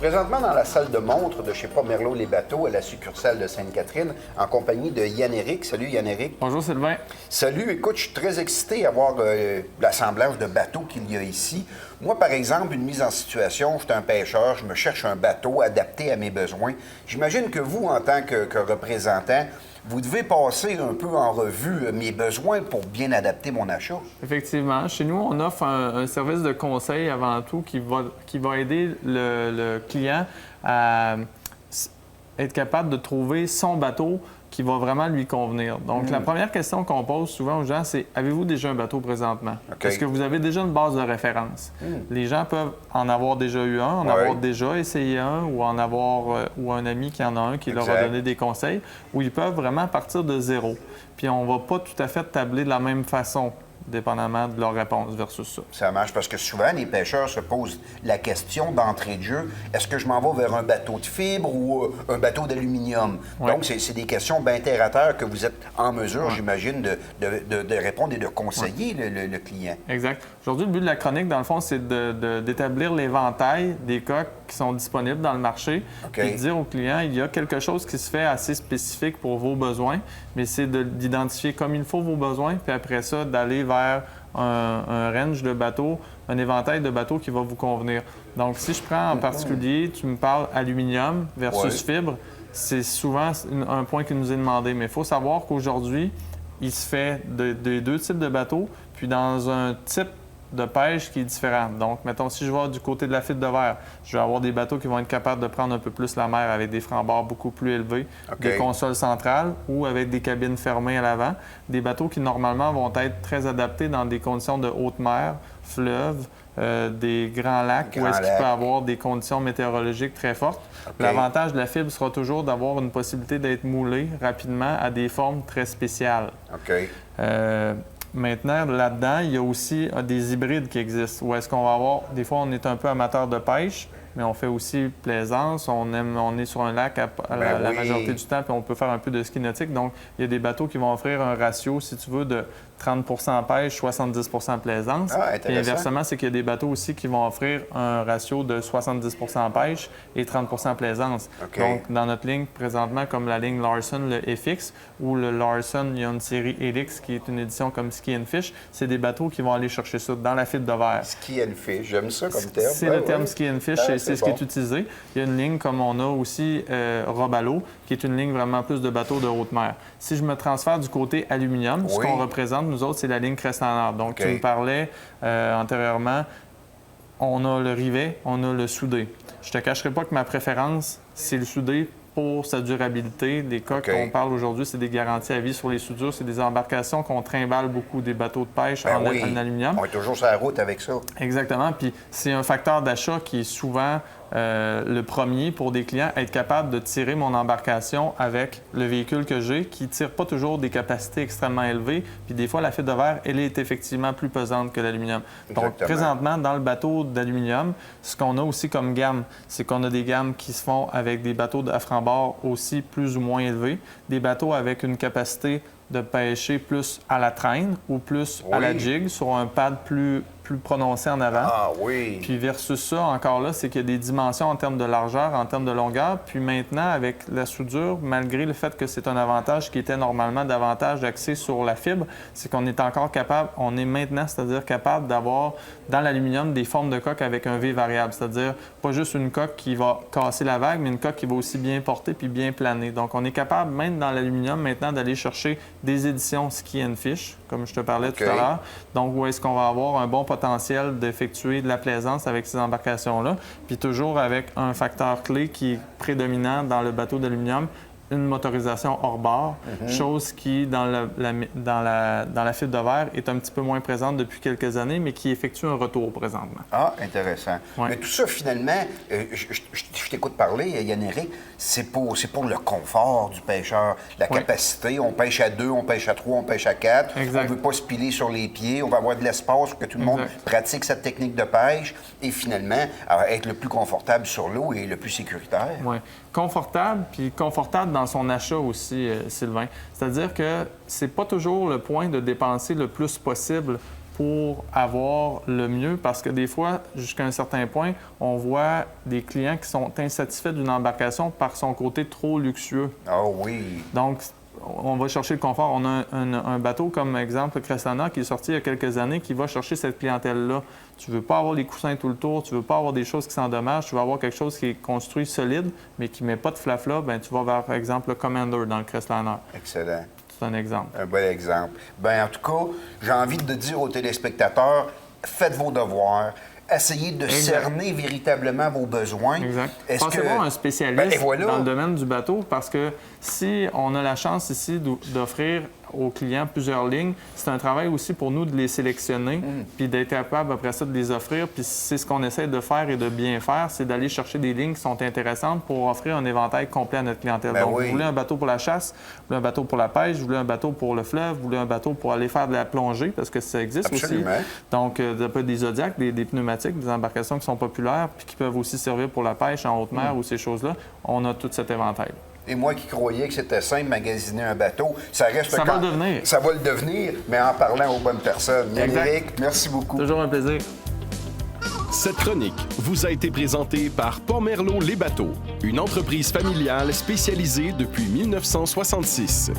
présentement dans la salle de montre de chez Pomerleau Les Bateaux à la succursale de Sainte-Catherine en compagnie de Yann-Éric. Salut Yann-Éric. Bonjour Sylvain. Salut, écoute, je suis très excité à voir l'assemblage de bateaux qu'il y a ici. Moi, par exemple, une mise en situation, je suis un pêcheur, je me cherche un bateau adapté à mes besoins. J'imagine que vous, en tant que représentant, vous devez passer un peu en revue mes besoins pour bien adapter mon achat. Effectivement. Chez nous, on offre un service de conseil avant tout qui va aider le client à être capable de trouver son bateau qui va vraiment lui convenir. Donc, la première question qu'on pose souvent aux gens, c'est « Avez-vous déjà un bateau présentement? Okay. Est-ce que vous avez déjà une base de référence? Les gens peuvent en avoir déjà eu un, en avoir déjà essayé un, ou en avoir ou un ami qui en a un qui leur a donné des conseils, ou ils peuvent vraiment partir de zéro. Puis on ne va pas tout à fait tabler de la même façon, dépendamment de leur réponse versus ça. Ça marche parce que souvent, les pêcheurs se posent la question d'entrée de jeu, est-ce que je m'en vais vers un bateau de fibre ou un bateau d'aluminium? Ouais. Donc, c'est des questions bien terre à terre que vous êtes en mesure, j'imagine, de répondre et de conseiller le client. Exact. Aujourd'hui, le but de la chronique, dans le fond, c'est d'établir l'éventail des coques qui sont disponibles dans le marché et de dire au client, il y a quelque chose qui se fait assez spécifique pour vos besoins, mais c'est d'identifier comme il faut vos besoins, puis après ça, d'aller vers un range de bateaux, un éventail de bateaux qui va vous convenir. Donc, si je prends en particulier, tu me parles aluminium versus fibre, c'est souvent un point qui nous est demandé. Mais il faut savoir qu'aujourd'hui, il se fait de deux types de bateaux, puis dans un type de pêche qui est différent. Donc, mettons, si je vais du côté de la fibre de verre, je vais avoir des bateaux qui vont être capables de prendre un peu plus la mer avec des francs-bords beaucoup plus élevés, des consoles centrales ou avec des cabines fermées à l'avant. Des bateaux qui, normalement, vont être très adaptés dans des conditions de haute mer, fleuve, des grands lacs, où est-ce qu'il peut avoir des conditions météorologiques très fortes. L'avantage de la fibre sera toujours d'avoir une possibilité d'être moulé rapidement à des formes très spéciales. Maintenant, là-dedans, il y a aussi des hybrides qui existent, où est-ce qu'on va avoir... Des fois, on est un peu amateur de pêche, mais on fait aussi plaisance. On est sur un lac la majorité du temps, puis on peut faire un peu de ski nautique. Donc, il y a des bateaux qui vont offrir un ratio, si tu veux, de 30 pêche, 70 plaisance. Et inversement, c'est qu'il y a des bateaux aussi qui vont offrir un ratio de 70 pêche et 30 plaisance. Donc, dans notre ligne, présentement, comme la ligne Larson, le FX, ou le Larson, il y a une série Helix qui est une édition comme Ski and Fish, c'est des bateaux qui vont aller chercher ça dans la fibre de verre. Ski and Fish, j'aime ça comme terme. C'est le terme Ski and Fish, c'est ce qui est utilisé. Il y a une ligne comme on a aussi Robalo, qui est une ligne vraiment plus de bateaux de haute mer. Si je me transfère du côté aluminium, ce qu'on représente, nous autres, c'est la ligne Crescent. Donc, tu me parlais antérieurement, on a le rivet, on a le soudé. Je te cacherai pas que ma préférence, c'est le soudé pour sa durabilité. Les coques qu'on parle aujourd'hui, c'est des garanties à vie sur les soudures. C'est des embarcations qu'on trimballe beaucoup, des bateaux de pêche en aluminium. On est toujours sur la route avec ça. Exactement. Puis c'est un facteur d'achat qui est souvent le premier pour des clients, être capable de tirer mon embarcation avec le véhicule que j'ai, qui ne tire pas toujours des capacités extrêmement élevées. Puis des fois, la fibre de verre, elle est effectivement plus pesante que l'aluminium. Donc, présentement, dans le bateau d'aluminium, ce qu'on a aussi comme gamme, c'est qu'on a des gammes qui se font avec des bateaux à franc-bord aussi plus ou moins élevés, des bateaux avec une capacité de pêcher plus à la traîne ou plus à la jig sur un pad plus prononcé en avant. Puis versus ça, encore là, c'est qu'il y a des dimensions en termes de largeur, en termes de longueur. Puis maintenant, avec la soudure, malgré le fait que c'est un avantage qui était normalement davantage axé sur la fibre, c'est qu'on est encore capable, on est maintenant, c'est-à-dire capable d'avoir dans l'aluminium des formes de coque avec un V variable. C'est-à-dire pas juste une coque qui va casser la vague, mais une coque qui va aussi bien porter puis bien planer. Donc on est capable, même dans l'aluminium, maintenant d'aller chercher des éditions Ski and Fish, comme je te parlais tout à l'heure. Donc, où est-ce qu'on va avoir un bon potentiel d'effectuer de la plaisance avec ces embarcations-là, puis toujours avec un facteur clé qui est prédominant dans le bateau d'aluminium, une motorisation hors bord, chose qui, dans la fibre de verre, est un petit peu moins présente depuis quelques années, mais qui effectue un retour présentement. Ah, intéressant. Mais tout ça, finalement, je t'écoute parler, Yann-Éric, c'est pour le confort du pêcheur, la capacité. On pêche à 2, on pêche à 3, on pêche à 4. On ne veut pas se piler sur les pieds. On va avoir de l'espace pour que tout le monde pratique cette technique de pêche et finalement être le plus confortable sur l'eau et le plus sécuritaire. Oui. Confortable, puis confortable dans son achat aussi, Sylvain. C'est-à-dire que c'est pas toujours le point de dépenser le plus possible pour avoir le mieux, parce que des fois, jusqu'à un certain point, on voit des clients qui sont insatisfaits d'une embarcation par son côté trop luxueux. Ah oui. Donc, on va chercher le confort. On a un bateau comme exemple, Crestana, qui est sorti il y a quelques années, qui va chercher cette clientèle-là. Tu veux pas avoir les coussins tout le tour, tu veux pas avoir des choses qui s'endommagent, tu veux avoir quelque chose qui est construit solide, mais qui met pas de flafla, bien, tu vas vers, par exemple, le Commander dans le Crestliner. Excellent. C'est un exemple. Un bon exemple. Bien, en tout cas, j'ai envie de dire aux téléspectateurs, faites vos devoirs. Essayez de cerner véritablement vos besoins. Exact. Est-ce Pensez que... voir un spécialiste voilà. dans le domaine du bateau, parce que si on a la chance ici d'offrir aux clients plusieurs lignes, c'est un travail aussi pour nous de les sélectionner, puis d'être capable après ça de les offrir. Puis c'est ce qu'on essaie de faire et de bien faire, c'est d'aller chercher des lignes qui sont intéressantes pour offrir un éventail complet à notre clientèle. Ben Donc, oui. vous voulez un bateau pour la chasse, vous voulez un bateau pour la pêche, vous voulez un bateau pour le fleuve, vous voulez un bateau pour aller faire de la plongée, parce que ça existe Absolument. aussi. Donc, ça peut être des Zodiacs, des pneumatiques, des embarcations qui sont populaires, puis qui peuvent aussi servir pour la pêche en haute mer ou ces choses-là. On a tout cet éventail. Et moi qui croyais que c'était simple, magasiner un bateau, ça reste... Ça va le devenir. Ça va le devenir, mais en parlant aux bonnes personnes. Yann-Éric, merci beaucoup. Toujours un plaisir. Cette chronique vous a été présentée par Port-Merlot Les Bateaux, une entreprise familiale spécialisée depuis 1966.